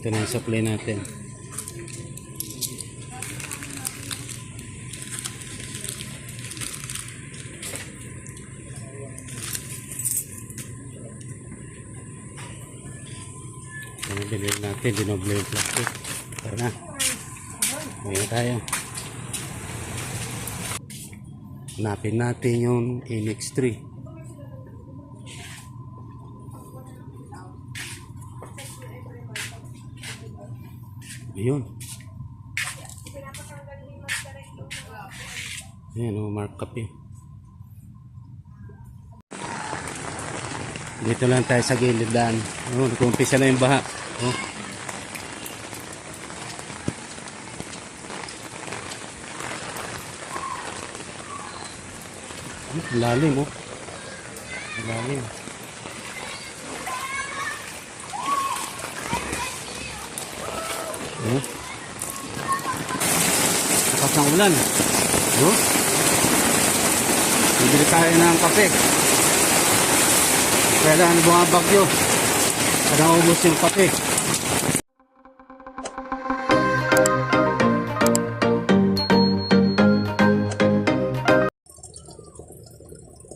Ito na yung supply natin. Ito na bilhin natin. Dinoble yung plastic. Tara na. Uwi na tayo. Hanapin natin yung NX3. Ayun. Ayan o, mark kape. Dito lang tayo sa gilid daan. Oh, nag-umpisa na yung baha. Oh. Lalim oh. Lalim. Oh. Lakas ng ulan. Oh. Bibili tayo ng kape. Kailangan bumabagyo. Kada ubos yung kape.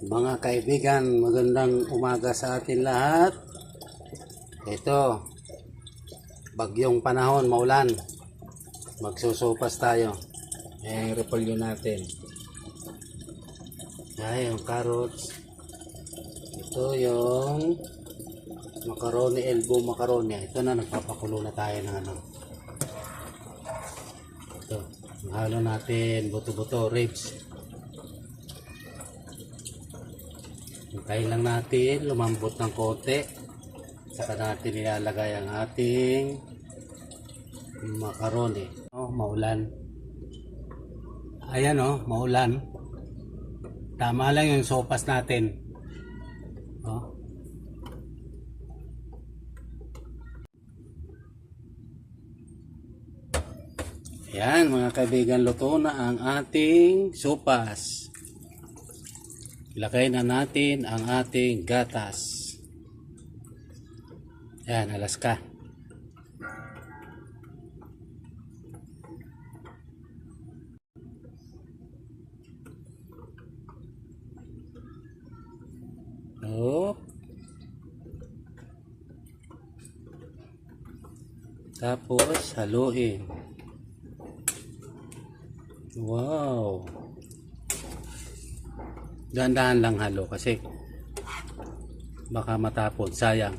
Mga kaibigan, magandang umaga sa atin lahat. Ito, bagyong panahon, maulan. Magsusupas tayo. Yung repolyo natin. Ay, yung carrots. Ito yung macaroni, elbow macaroni. Ito na, nagpapakulo na tayo ng ano. Ito, halo natin, buto-buto, ribs. Hintayin lang natin, lumambot ng konti. Saka natin ilalagay ang ating macaroni. Oh, maulan. Ayan oh, maulan. Tama lang yung sopas natin. Oh. Ayan mga kaibigan, luto na ang ating sopas. Ilagay na natin ang ating gatas. Ayan, alas ka. Oh. Tapos haluin. Wow. Dahan-dahan lang halo kasi baka matapon, sayang.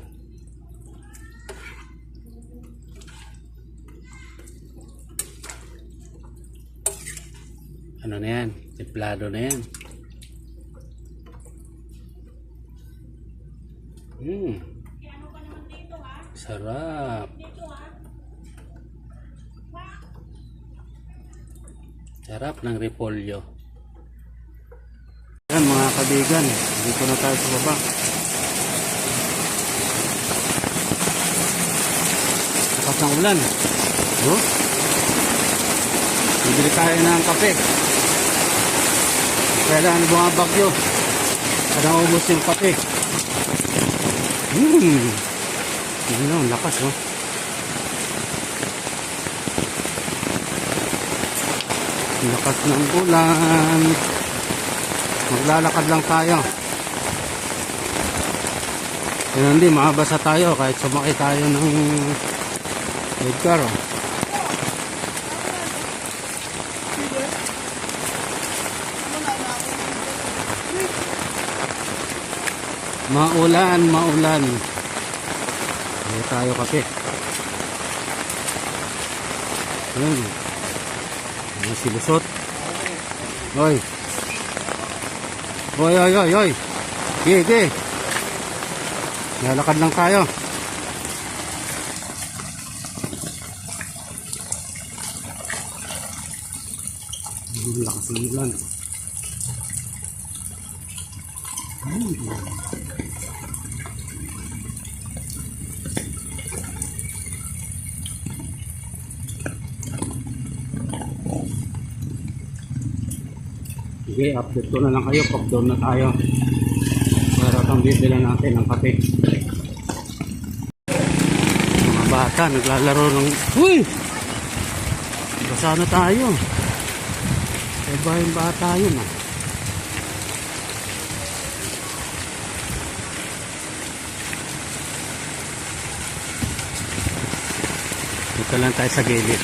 Ano na yan? Templado na yan. Sarap. Sarap ng repolyo. Yan mga kaibigan, dito na tayo sa baba. Lakas ng ulan. Oh. Bibili tayo ng kape. Kailangan bumabagyo. Kada ubos yung kape. Ano, lakas oh. Lakas ng ulan. Maglalakad lang tayo. Kaya hindi, makabasa tayo kahit sumakay tayo ng headcar oh. Maulan, maulan. Kaya tayo kape. Ayan. Ayan si Lusot. Oy. Oy, oy, oy, oy. Sige. Lalakad lang tayo. Lakas ng ulan. Sige, update ko na lang kayo pag doon na tayo para pang bibila natin ng kape. Mga bata bata naglalaro ng... Uy! Basa na tayo. Iba yung bata yun ah. Dito lang tayo sa gilid.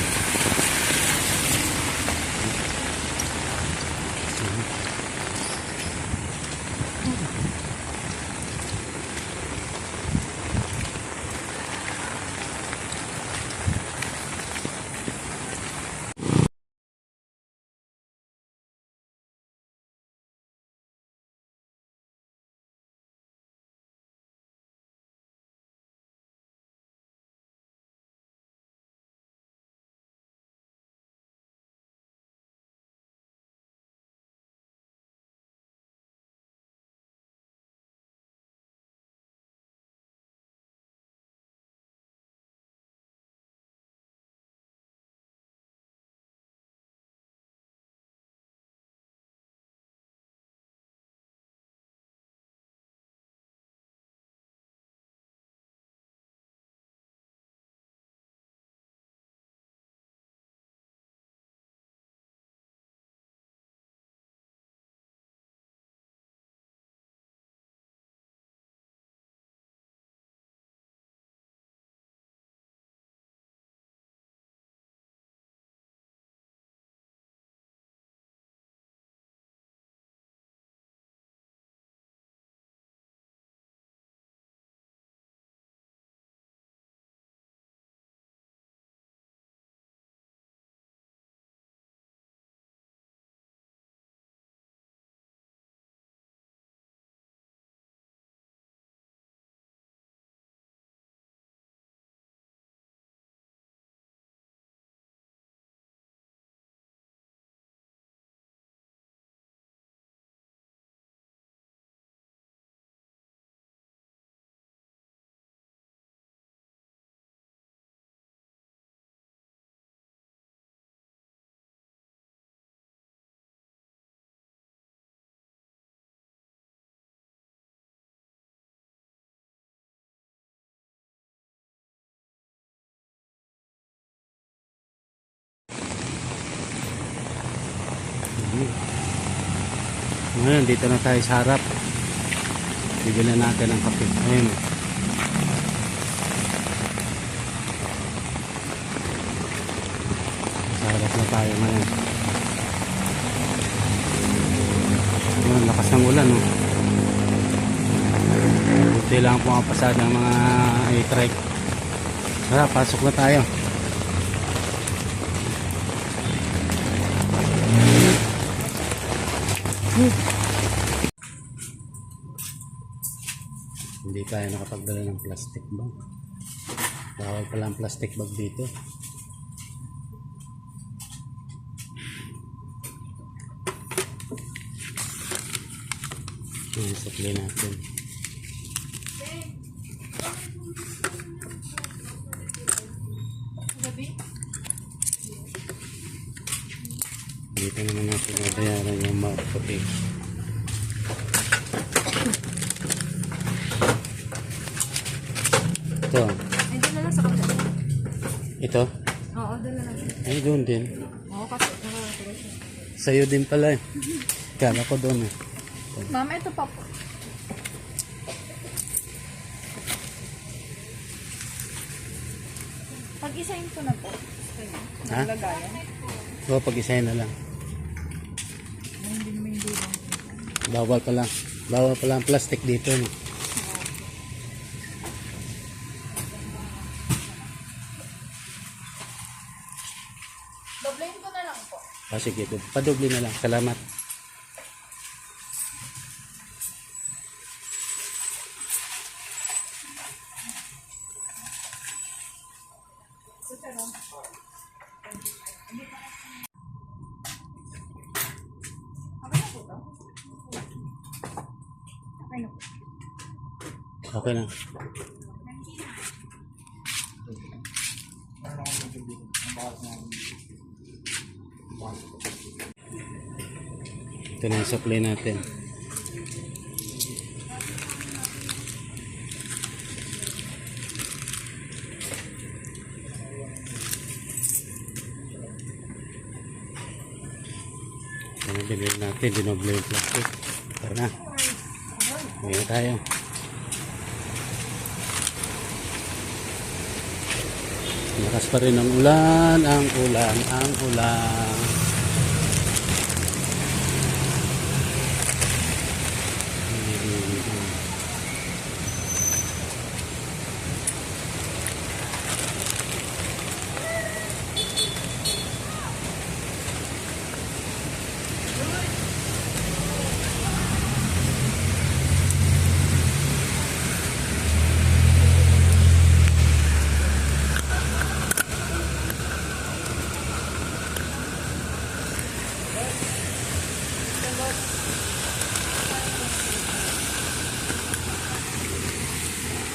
Ngayon, dito na tayo sa harap. Bibili natin ng kape. Ayun. Sa harap na tayo ngayon. Ayun, lakas ng ulan. Oh. Buti lang pumapasa ng mga e-trike. Tara, pasok na tayo. Hindi tayo nakapagdala ng plastic bag. Bawal pala ang plastic bag dito. Yung supply natin. Dito naman natin nabayaran yung mga puti. Ito. Ay, doon na lang sa kapila. Ito? Oo, doon na lang. Ay, doon din. Oo, kasi nakakatira siya. Sa'yo din pala eh. Kala ko doon eh. Mama, ito pa po. Pag-isahin ko na po. Ha? Lagayan. Oo, pag-isahin na lang. Hindi naman yung bilang. Bawal pala. Bawal pala ang plastic dito. No? Doblein ko na lang po. Ah, sige, padoble na lang. Salamat. Okay na. Ito na yung supply natin. Binili natin, dinoble yung plastic. Tara na. Ngayon tayo. Lakas pa rin ang ulan, ang ulan, ang ulan.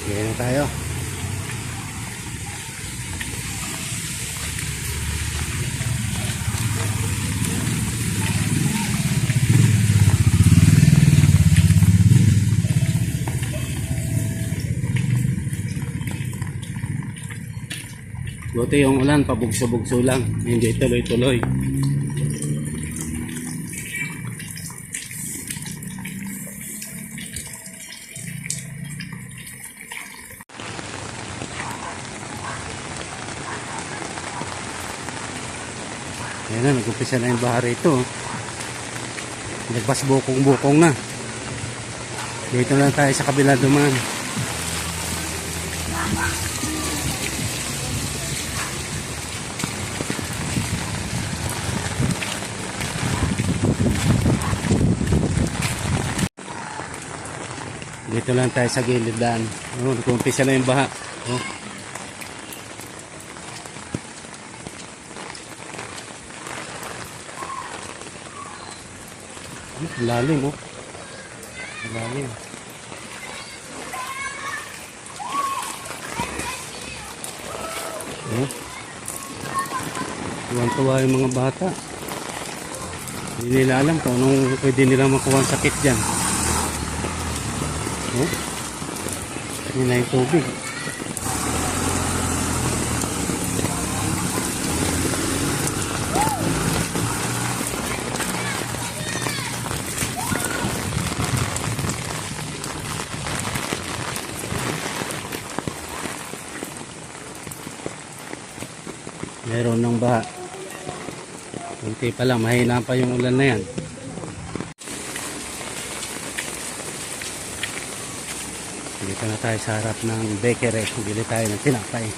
Ngayon na tayo. Buti yung ulan, pabugso-bugso lang. Hindi tuloy-tuloy. Ayan na, nag-umpisa na yung baha rito. Nagpas bukong-bukong na. Dito lang tayo sa kabila dumaan. Dito lang tayo sa gilid daan. Oh, nag-umpisa na yung baha. Oh. Lalim oh. Lalim. Oh. Tuwan-tuwa yung mga bata. Hindi nila alam kung anong pwede nilang makuha ang sakit dyan. Oh. Yun na yung tubig. Meron ng baha. Kunti pa lang, mahina pa yung ulan na yan. Dito na tayo sa harap ng bakery. Bili tayo ng tinapay.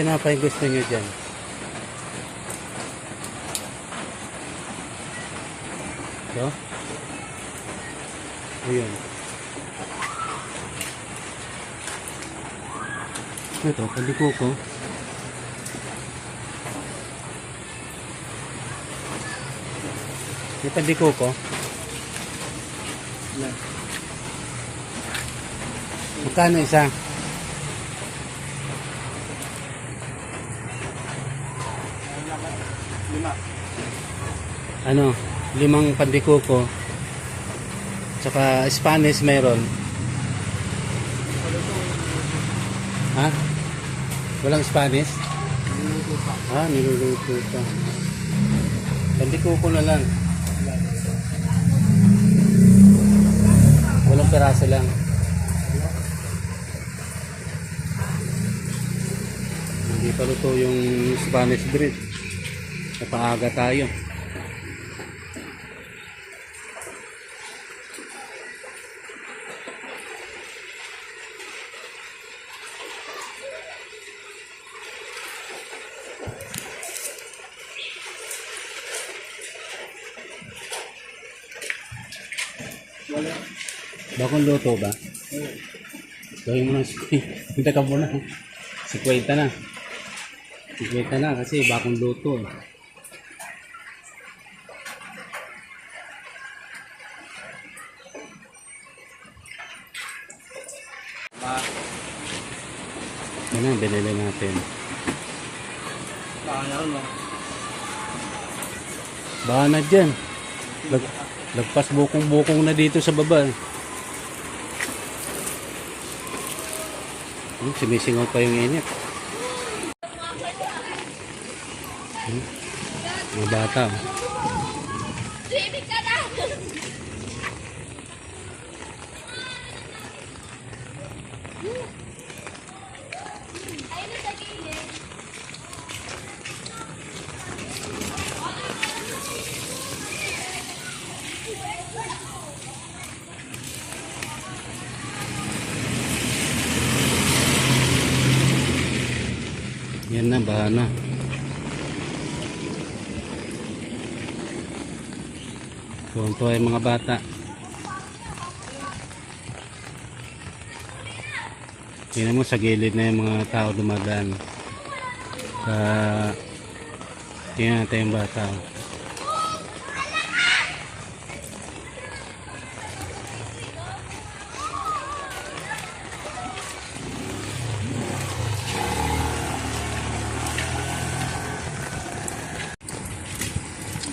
Tinapay gusto nyo dyan? Ito? Ayun. Ito, pandikuko. May pandikuko. Magkano isa? Ano, 5 pandikuko. Tsaka Spanish meron. Ha? Walang Spanish? Ah, niluluto pa. Pandikuko na lang. Walang peraso lang. Hindi pa luto yung Spanish bread. Napaaga tayo. Bakong luto ba? Gawin mo ng 50 ka muna. 50 na. 50 na kasi bakong luto. Yan ang binili natin. Baka na dyan. Lagpas bukong-bukong na dito sa baba. Sumisingaw pa yung init. Mga bata. Yan na, baha na. Tuwang-tuwa yung mga bata. Tingnan mo sa gilid na yung mga tao dumadaan. Tingnan natin yung bata.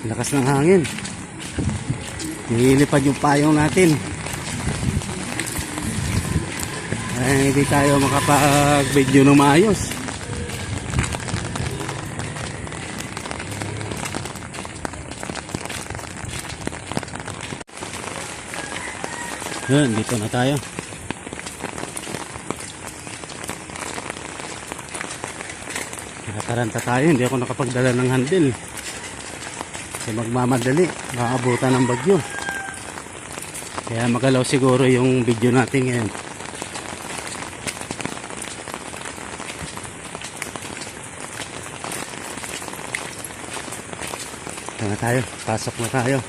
Lakas ng hangin. Nililipad yung payong natin. Ay, hindi tayo makapag-video ng maayos. Yan, dito na tayo. Nakataranta tayo, hindi ako nakapagdala ng handle. Kasi magmamadali, makaabutan ng bagyo. Kaya magalaw siguro yung video natin ngayon. Ito na tayo, pasok na tayo.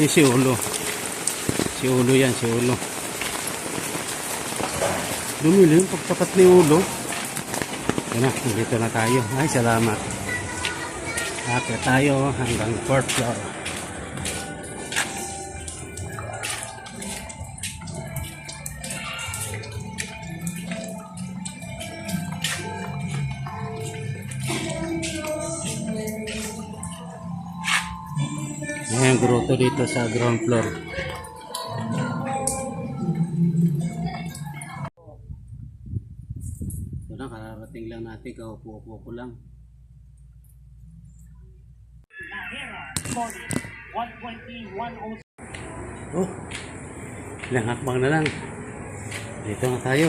Si Ulo. Si Ulo yan, si Ulo. Dumili yung pagtapat ni Ulo. Yan na, dito na tayo. Ay, salamat. Akit tayo hanggang 4th floor. Yan yung grotto dito sa ground floor. Ito na, kararating lang natin. Kaupo-upo ko lang. Oh, ilang hakbang na lang. Dito na tayo.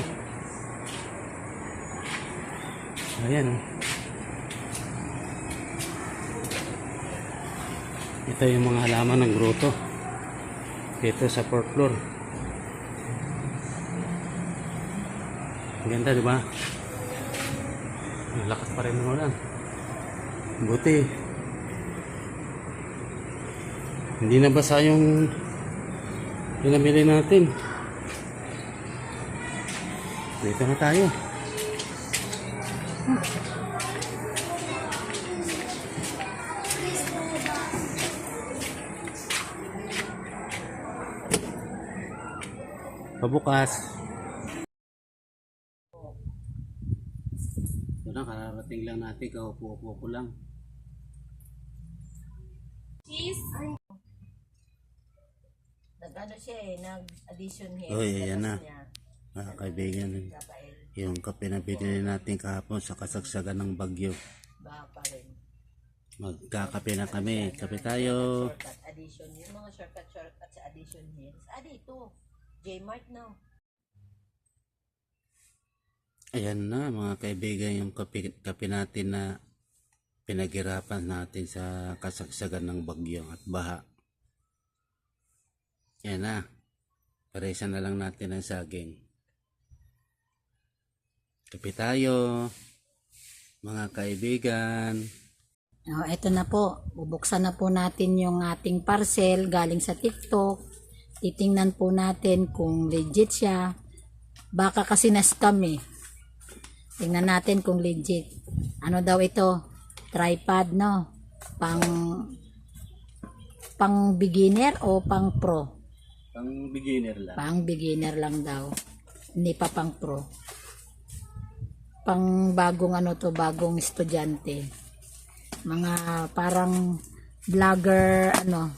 Ayan oh. Ito yung mga halaman ng grotto dito sa 4th floor. Ang ganda, diba? Lakas pa rin ng ulan. Buti hindi nabasa yung pinamili natin. Dito na tayo. Pabukas. Ito na, kararating lang natin. Kaupo-upo ko lang. Cheese. Nag-ano siya eh, nag-addition here. Oh, yan na. Mga kaibigan, yung kape na binili natin kahapon sa kasagsagan ng bagyo. Ba pa rin. Magkakape na kami. Kape tayo. Shortcut addition. Yung mga shortcut sa addition here. Dito. J-Mart now. Ayan na mga kaibigan yung kape natin na pinaghirapan natin sa kasagsagan ng bagyo at baha. Ayan na. Paresa na lang natin ang saging. Kape tayo mga kaibigan. Ito na po, bubuksan na po natin yung ating parcel galing sa TikTok. Titingnan po natin kung legit siya. Baka kasi na-scam eh. Tingnan natin kung legit. Ano daw ito? Tripod, no? Pang beginner o pang pro? Pang beginner lang. Pang beginner lang daw. Hindi pa pang pro. Pang bagong ano to, bagong estudyante. Mga parang vlogger ano,